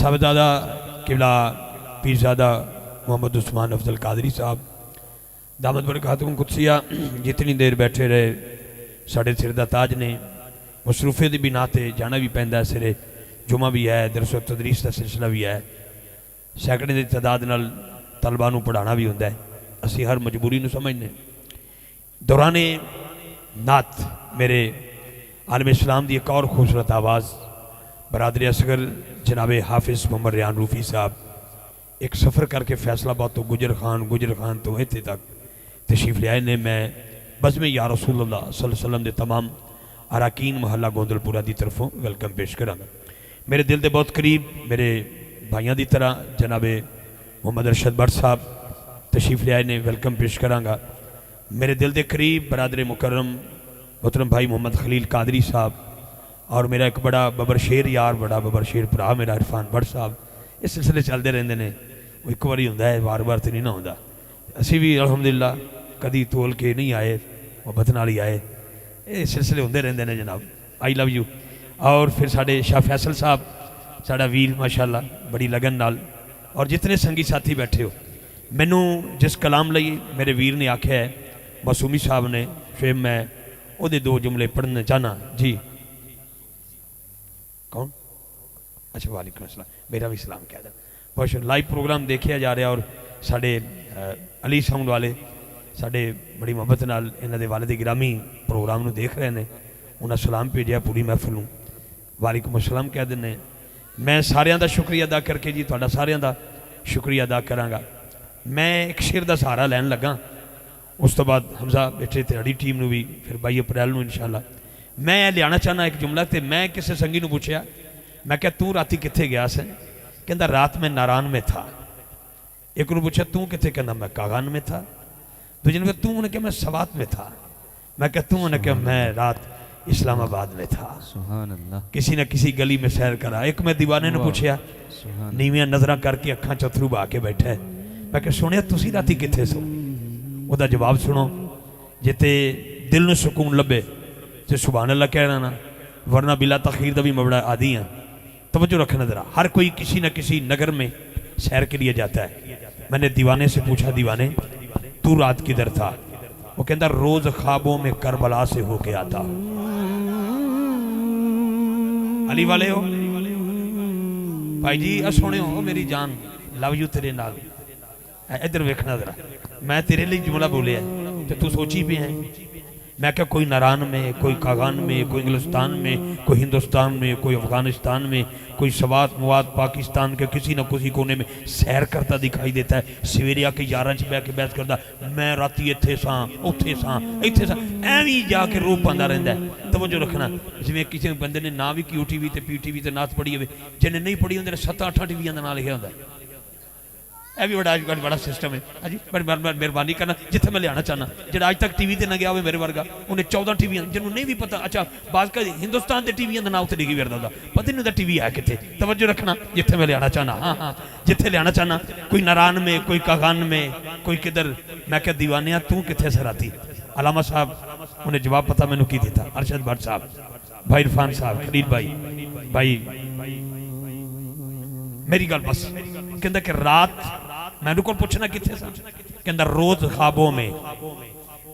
صاحبزادہ قبلہ پیرزادہ محمد عثمان افضل قادری صاحب دامت برکاتہم قدسیہ جتنی دیر بیٹھے رہے ساڑھے سر دا تاج نے مصروفے دی بنا تے جانا بھی پہندہ ہے سرے جمعہ بھی ہے درس و تدریس دا سلسلہ بھی ہے سیکڑے دی تعداد نال طلبہ نو پڑھانا بھی ہوندہ ہے اسی ہر مجبوری نو سمجھنے دوران نعت میرے عالم اسلام دی ایک اور خوبصورت آواز برادر اصغر جناب حافظ محمد ریان روفی صاحب ایک سفر کر کے فیصلہ آباد تو گجر خان تو ایتھے تک تشریف لے آئے نے میں بزم یا رسول اللہ صلی اللہ علیہ وسلم دے تمام اراکین محلہ گوندل پورا دی طرفوں ویلکم پیش کرا میرے دل دے بہت قریب میرے بھائیاں دی طرح جناب محمد ارشد بٹ صاحب تشریف لے آئے نے ویلکم پیش کرانگا میرے دل دے قریب برادر مکرم محترم بھائی محمد خلیل قادری صاحب اور میرا ایک بڑا ببر شیر یار بڑا ببر شیر پرا میرا عرفان بٹ صاحب اس سلسلے چلتے رہندے نے وہ ایک باری ہوندہ ہے بار بار تو نہیں نہ ہوندہ اسی بھی الحمدللہ کدی تول کے نہیں آئے محبت نال ہی آئے یہ سلسلے ہوندے رہندے نے جناب آئی لو یو اور پھر ساڑھے شاہ فیصل صاحب ساڑھا ویر ماشاءاللہ بڑی لگن نال اور جتنے سنگی ساتھی بیٹھے ہو مینوں جس کلام لئی میرے ویر نے آکھیا ہے معصومی صاحب نے پھر میں او دے دو جملے پڑھنا چاہنا جی کون اچھا وعلیکم السلام میرا بھی سلام کہہ دیں بہت لائیو پروگرام دیکھیا جا رہا اور ساڑھے علی ساؤنڈ والے ساڑھے بڑی محبت نال انہاں دے والد گرامی پروگرام نو دیکھ رہے ہیں انہاں سلام بھیجیا پوری محفل ہوں وعلیکم السلام کہہ دینے میں ساریاں دا شکریہ ادا کر کے جی تھوڑا ساریاں دا شکریہ ادا کرانگا میں ایک شیر دا سہارا لین لگا اس تو بعد حمزہ بیٹھے تیڑی ٹیم نو بھی پھر 22 اپریل نو انشاءاللہ میں لیانا چاہنا ایک جملہ تے میں کسے سنگی نو پوچھیا میں کہا تو راتی کتھے گیا سے کہندہ رات میں ناران میں تھا ایک نو پوچھا تو کتھے کہندہ میں کاغان میں تھا تو جنہوں کہا تو نے کہا میں سوات میں تھا میں کہا تو نے کہا میں رات اسلام آباد میں تھا سبحان اللہ کسی نہ کسی گلی میں سیر کرا ایک میں دیوانے نے پوچھیا نیویاں نظرہ کر کے اکھاں چتھرو با کے بیٹھا ہے میں کہا سنیا تسی راتی کتھے سو وہ دا جواب سنو جتے دل نے سکون لبے جو سبحان اللہ کہہ رہا نا ورنہ بلا تخیر دا بھی مبڑا آدھی ہیں توجہ رکھنا ذرا ہر کوئی کسی نہ کسی نگر میں سیر کے لیے جاتا ہے میں نے دیوانے سے پوچھا دیوانے تو رات کدھر تھا وہ کہتا روز خوابوں میں کربلا سے ہو کے آتا علی والے ہو بھائی جی سونے ہو میری جان لو یو تیرے نال ادھر ویکھنا ذرا میں تیرے لئے جملہ بولے ہیں تو سوچی بھی ہیں میں کہا کوئی ناران میں کوئی کاغان میں کوئی انگلستان میں کوئی ہندوستان میں کوئی افغانستان میں کوئی سوات مواد پاکستان کے کسی نہ کسی کونے میں سیر کرتا دکھائی دیتا ہے سویرے آکے 11 بہ کے بیعت کرتا میں راتی اتھے ساں اتھے ساں اتھے ساں ایوی جا کے روپ پاندہ رہندہ ہے توجہ رکھنا اس میں کسی بندے نے نہ بھی کیو ٹی وی تے پی ٹی وی تے نات پڑھی ہوئے جنہیں نہیں پڑھی ہوندے 7-8 ٹی وی اندر نہ لکھے ہوندہ ہے ایوی بڑا سسٹم ہے جی مہربانی کرنا جتھے میں لیانا چاہنا جڑا آج تک ٹی وی تے نہ گیا ہوئے میرے ورگا انہیں 14 ٹی وی جنہوں نہیں بھی پتا اچھا بعض کا ہندوستان دے ٹی وی اندر نہ اتنے لکھی ویردہ پتہ نہیں دا ٹی وی ہے کتے توجہ رکھنا جتھے میں لیانا چاہنا ہاں جتھے لیانا چاہنا کوئی ناران میں کوئی کاغان میں کوئی کدھر میں کہ دیوانیاں تو کتھے سراتی علامہ صاحب انہیں جواب پتا میں نے کی دیتا ارشد بٹ صاحب بھائی عرفان صاحب خلیل بھائی میری گل بس کہندہ کہ رات میں نے کون پوچھنا کتھے سا کہندہ روز خوابوں میں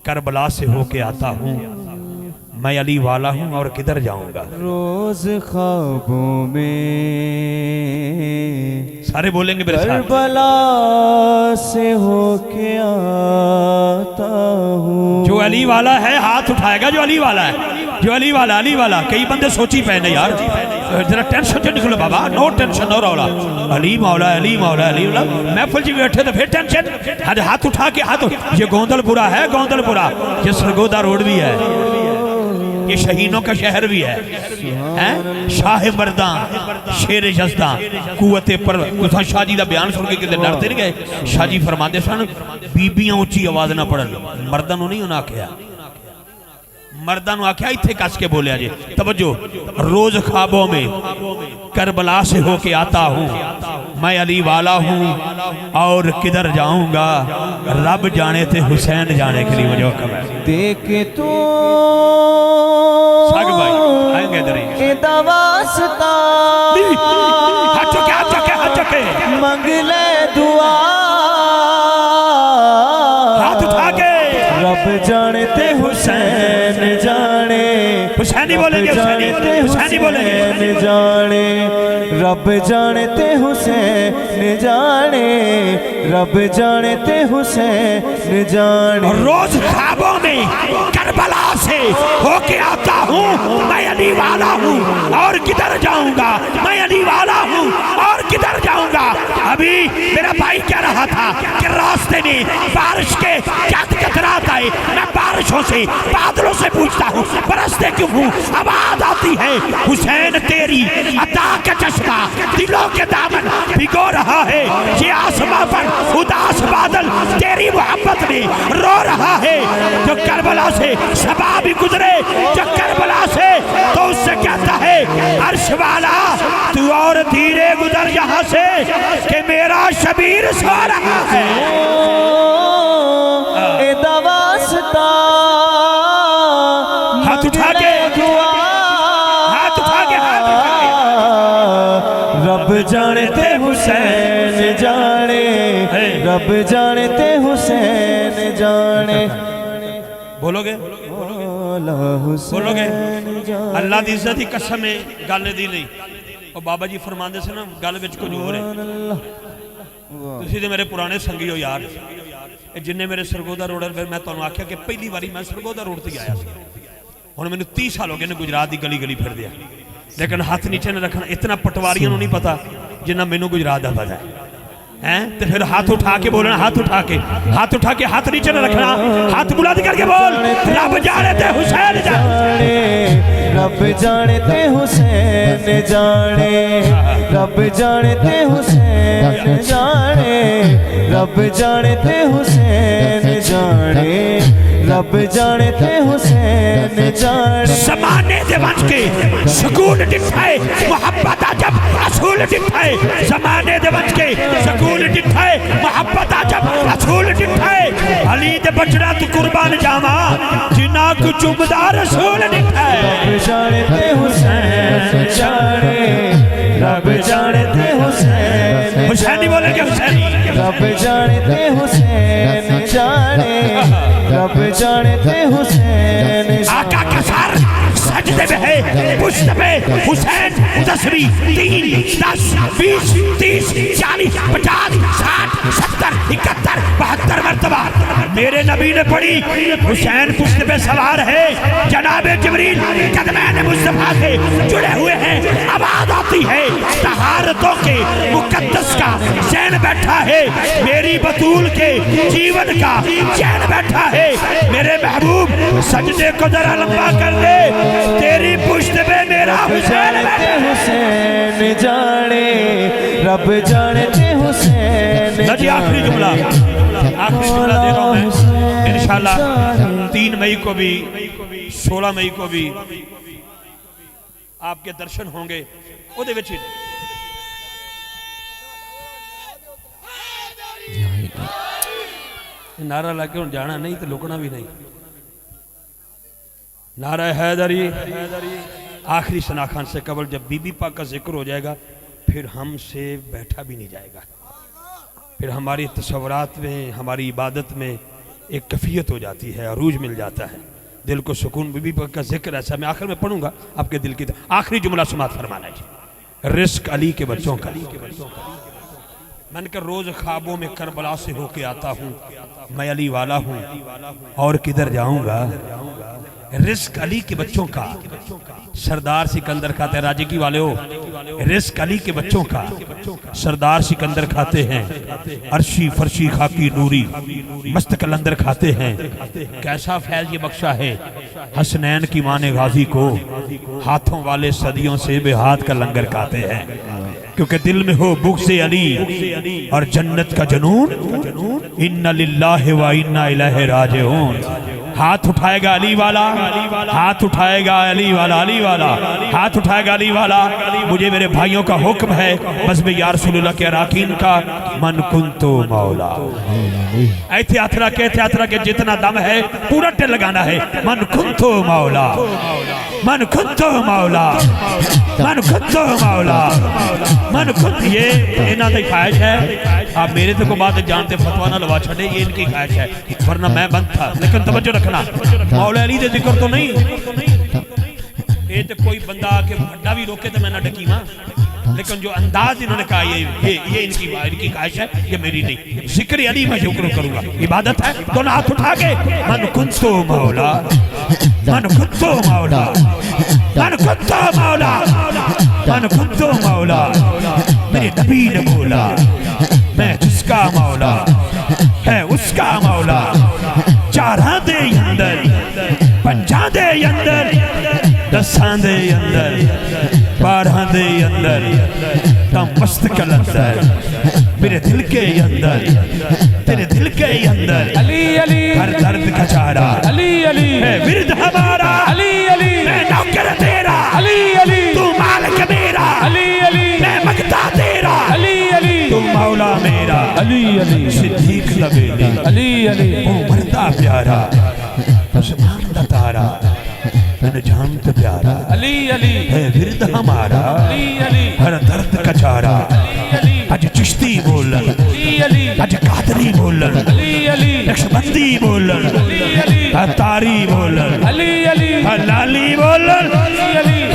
کربلا سے ہو کے آتا ہوں میں علی والا ہوں اور کدھر جاؤں گا روز خوابوں میں سارے بولیں گے میرے ساتھ کربلا سے ہو کے آتا ہوں جو علی والا ہے ہاتھ اٹھائے گا جو علی والا ہے جو علی والا کئی بندے سوچی پہنے یار ذرا ٹینشن جو نکلو بابا نو ٹینشن نو رولا علی مولا علی مولا علی مولا محفل جی بیٹھے تو پھر ٹینشن ہاتھ اٹھا کے ہاتھ یہ گوندل پورا ہے گوندل پورا یہ سرگودہ روڈ بھی ہے یہ شہینوں کا شہر بھی ہے شاہ مردان شیر یزدان قوت پر شاہ جی دا بیان سن کے کتے ڈرتے نہیں گئے شاہ جی فرماتے سن بیبیاں اونچی آواز نہ پڑھن مردانوں نہیں انہاں کیا مردانوں آکھیا اتھے کس کے بولے آجے توجہ روز خوابوں میں کربلا سے ہو کے آتا ہوں میں علی والا ہوں اور کدھر جاؤں گا رب جانے تھے حسین جانے کے لیے مجھے حکم ہے دیکھ تو ساگ بھائی آئیں گے ادھر ہی واسطہ ہاتھ چکے مانگ لے دعا ہاتھ اٹھا کے رب جانتے حسین جانے حسینی بولیں گے حسینی بولیں گے حسین جانے رب جانتے حسین جانے رب جانتے حسین جانے روز خوابوں میں کربلا سے ہو کے آتا ہوں میں علی والا ہوں اور کدھر جاؤں گا میں علی والا ہوں اور کدھر جاؤں گا ابھی میرا بھائی کہہ رہا تھا کہ راستے میں بارش کے قطرات آئے میں بارشوں سے بادلوں سے پوچھتا ہوں برستے کیوں ہوں آواز آتی ہے حسین تیری عطا کا چشمہ دلوں کے دامن بھگو رہا ہے یہ آسمان پر اداس بادل تیری محبت میں رو رہا ہے جو کربلا سے صبا بھی گزرے جو کربلا سے تو اس سے کہتا ہے عرش والا تو اور دھیرے گزر یہاں سے کہ میرا شبیر سو رہا ہے اے دواستا ہاتھ اٹھا کے ہاتھ اٹھا کے رب جانتے حسین جانے رب جانتے حسین جانے بولو گے بولو گے اللہ دی عزت دی قسم ہے گل دی نہیں اور بابا جی فرماندے سے نا گل وچ کچھ ہو رہے تسی تے میرے پرانے سنگی ہو یار جن نے میرے سرگودا روڈ پر میں تانوں آکھیا کہ پہلی باری میں سرگودا روڈ تے آیا سی ہن مینوں 30 سال ہو گئے نے گجرات دی گلی گلی پھر دیا لیکن ہاتھ نیچے نہ رکھنا اتنا پٹواریاں نوں نہیں پتا جنہ مینوں گجرات دا پتا ہے تو پھر ہاتھ اٹھا کے بولنا ہاتھ اٹھا کے ہاتھ نیچے نہ رکھنا ہاتھ بلند کر کے بول رب جانتے حسین جانے رب جانتے حسین جانے رب جانتے حسین جانے رب جانتے حسین جانے رب جانتے حسین جانے زمانے دے بچ کے سکون ڈٹھائے محبت عجب اصول ڈٹھائے زمانے دے بچ کے سکون ڈٹھائے محبت عجب اصول ڈٹھائے علی دے بچنا تو قربان جاما جنہ کو چمدہ رسول ڈٹھائے رب جانتے حسین جانے رب جانتے حسین حسینی بولیں گے حسینی رب جانتے حسین جانے رب جانتے حسین آقا کا سر سجدے میں ہے پشت پہ حسین 10 3 10 20 30 40 50 60 70 71 72 مرتبہ میرے نبی نے پڑھی حسین پشت پہ سوار ہے جناب جبریل قدمین مصطفیٰ سے جڑے ہوئے ہیں آواز آتی ہے طہارتوں کے مقدس کا چین بیٹھا ہے میری بطول کے جیون کا چین بیٹھا ہے میرے محبوب سجدے کو ذرا لمبا کر دے تیری پشت پہ میرا حسین حسین جانے رب جانتے حسین جی آخری جملہ دے رہا ہوں میں انشاءاللہ 3 مئی کو بھی 16 مئی کو بھی آپ کے درشن ہوں گے وہ دے وچ نعرہ لگے ہوں جانا نہیں تو لکنا بھی نہیں نعرہ حیدری آخری ثنا خان سے قبل جب بی بی پاک کا ذکر ہو جائے گا پھر ہم سے بیٹھا بھی نہیں جائے گا پھر ہماری تصورات میں ہماری عبادت میں ایک کیفیت ہو جاتی ہے عروج مل جاتا ہے دل کو سکون بی بی پاک کا ذکر ایسا میں آخر میں پڑھوں گا آپ کے دل کی آخری جملہ سماعت فرمانا ہے رزق علی کے بچوں کا میں نے کہا روز خوابوں میں کربلا سے ہو کے آتا ہوں میں علی والا ہوں اور کدھر جاؤں گا رزق علی کے بچوں کا سردار سکندر کھاتے راجے کی والے ہو رزق علی کے بچوں کا سردار سکندر کھاتے ہیں عرشی فرشی خاکی نوری مست کلندر کھاتے ہیں کیسا فیض یہ بخشا ہے حسنین کی ماں غازی کو ہاتھوں والے صدیوں سے بے ہاتھ کا لنگر کھاتے ہیں کیونکہ دل میں ہو بغض علی اور جنت کا جنون ان للہ و انا الیہ راجعون ہاتھ اٹھائے گا علی والا، ہاتھ اٹھائے گا علی والا، علی والا ہاتھ اٹھائے گا علی والا۔ مجھے میرے بھائیوں کا حکم ہے بزم یا رسول اللہ کے اراکین کا، من کنتو مولا، ایتھے ہاتھ رکھے جتنا دم ہے پورا ٹل لگانا ہے، من کنتو مولا، من کنتو مولا، من کنتو مولا، من کنتو۔ یہ انہاں دی خواہش ہے، آپ میرے تو کو بات جانتے فتوہ نہ لوا چھڑے، یہ ان کی خواہش ہے، ورنہ میں بند تھا۔ لیکن توجہ رکھنا، مولا علی دے ذکر تو نہیں، یہ تو کوئی بندہ آکے بھڑا بھی روکے تو میں نہ ڈکی ماں، لیکن جو انداز انہوں نے کہا یہ ان کی خواہش ہے، یہ میری نہیں۔ ذکر علی میں شکر کروں گا، عبادت ہے، دونوں ہاتھ اٹھا کے من کنتو مولا، من کنتو مولا، من کنتو مولا، من کنتو مولا۔ میرے نبی نے بولا میں جس کا مولا ہے اس کا مولا، چاراں دے اندر، پنجاں دے اندر، دساں دے اندر، بارہاں دے اندر، تم مست کلندر، میرے دل کے اندر، تیرے دل کے اندر، علی علی ہر درد کا چارہ، علی علی ہے ورد ہمارا، علی علی میں نوکر تیرا، علی علی تو مالک میرا، علی علی میں مقتا تیرا، علی علی تو مولا میرا، علی علی صدیق لبیلی، علی علی عمر دا پیارا، عثمان دا تارا، تن جان تا پیارا، علی علی ہے ورد ہمارا، علی علی ہر درد کا چارہ، اج چشتی بولن، علی علی اج قادری بولن، علی علی نقشبندی بولن، علی تاری بولن، علی علی حلالی بولن،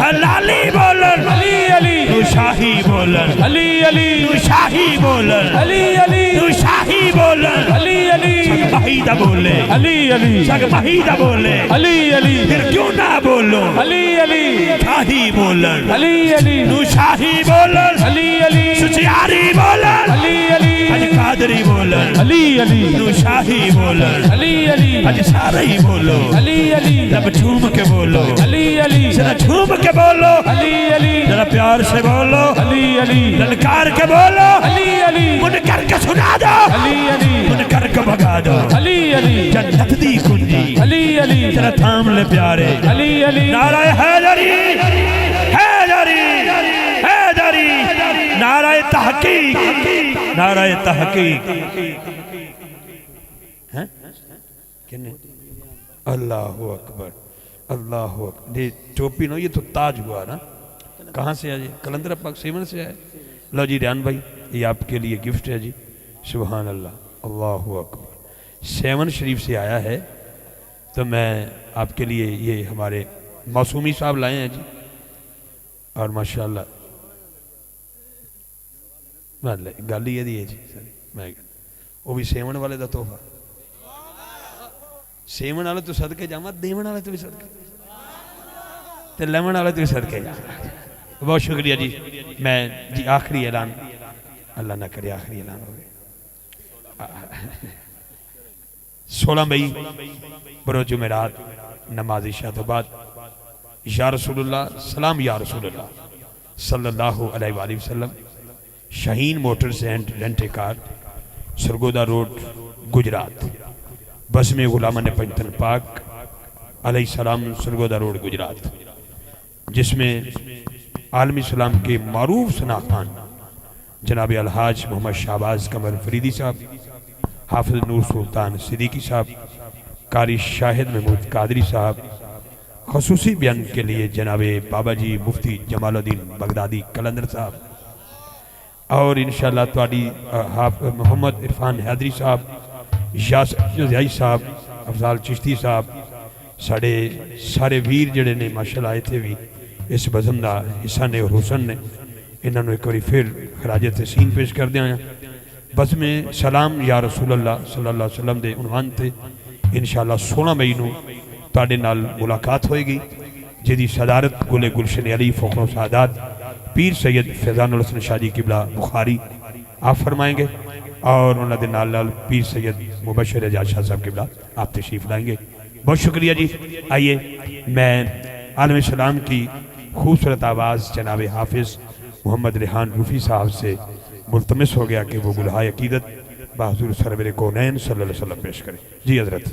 حلالی بولن، علی علی تو شاہی بولن، علی علی تو شاہی بولن، علی علی تو شاہی بولن، علی علی سگ مہیدہ بولے، علی علی سگ مہیدہ بولے، علی علی پھر کیوں نہ بولو، علی علی شاہی بولن، علی علی تو شاہی بولن، علی علی سچیاری بولن، علی علی اج قادری بولن، علی علی تو شاہی بولن، علی علی اج سارے ہی بولو، علی علی رب جھوم کے بولو، علی علی ذرا جھوم کے بولو، علی علی ذرا پیار سے بولو، علی علی للکار کے بولو، علی علی منکر کے سنا دو، علی علی منکر کو بھگا دو، علی علی جنت دی کنجی، علی علی ذرا تھام لے پیارے، علی علی نعرہ حیدری، حیدری، حیدری، نعرہ تحقیق، نعرہ تحقیق، کنے اللہ اکبر، اللہ اکبر۔ یہ ٹوپی نو، یہ تو تاج ہوا نا، کہاں سے ہے جی؟ کلندر پاک سیون سے ہے۔ لو جی ریان بھائی، یہ آپ کے لیے گفٹ ہے جی، سبحان اللہ، اللہ اکبر۔ سیون شریف سے آیا ہے، تو میں آپ کے لیے یہ ہمارے موسومی صاحب لائے ہیں جی، اور ماشاءاللہ گل ہی ہے جی، میں وہ بھی سیون والے دا تحفہ، سیون والے تو صدقے جاواں، دیون والے تو بھی صدقے، تے لیون والے تو بھی صدقے جاواں۔ بہت شکریہ جی۔ میں جی آخری اعلان، اللہ نہ کرے آخری اعلان ہو گئے، 16 مئی بروز جمعرات نماز عشاء تو بعد، یا رسول اللہ، سلام یا رسول اللہ صلی اللہ علیہ وآلہ وسلم، Shaheen motors and rent car, Sargodha road, Gujrat, بس میں غلامہ نے پنجتن پاک علیہ السلام، سرگودا روڈ، گجرات، جس میں عالم اسلام کے معروف ثناخوان جناب الحاج محمد شہباز قمر فریدی صاحب، حافظ نور سلطان صدیقی صاحب، قاری شاہد محمود قادری صاحب، خصوصی بیان کے لیے جناب بابا جی مفتی جمال الدین بغدادی کلندر صاحب، اور انشاءاللہ تواڈی محمد عرفان حیدری صاحب، یاسر جزائی صاحب، افضال چشتی صاحب، سارے ویر جڑے نے ماشاءاللہ آئے تھے بھی اس بزم دا حصہ نے اور حسن نے، انہوں نے ایک باری پھر خراج تحسین پیش کر دیا ہیں۔ بس میں سلام یا رسول اللہ صلی اللہ علیہ وسلم دے عنوان تھے، انشاءاللہ 16 مئی نو تاڑے نال ملاقات ہوئے گی، جدی صدارت گل گلشن علی فخر و سعادات پیر سید فیضان الحسن شاہ جی قبلہ بخاری آپ فرمائیں گے، اور انہوں نے نال پیر سید مبشر اعجاز شاہ صاحب قبلہ آپ تشریف لائیں گے۔ بہت شکریہ جی۔ آئیے میں عالم اسلام کی خوبصورت آواز جناب حافظ محمد ریحان روفی صاحب سے ملتمس ہو گیا کہ وہ گلہائے عقیدت بحضور سرور کونین صلی اللہ علیہ وسلم پیش کریں۔ جی حضرت۔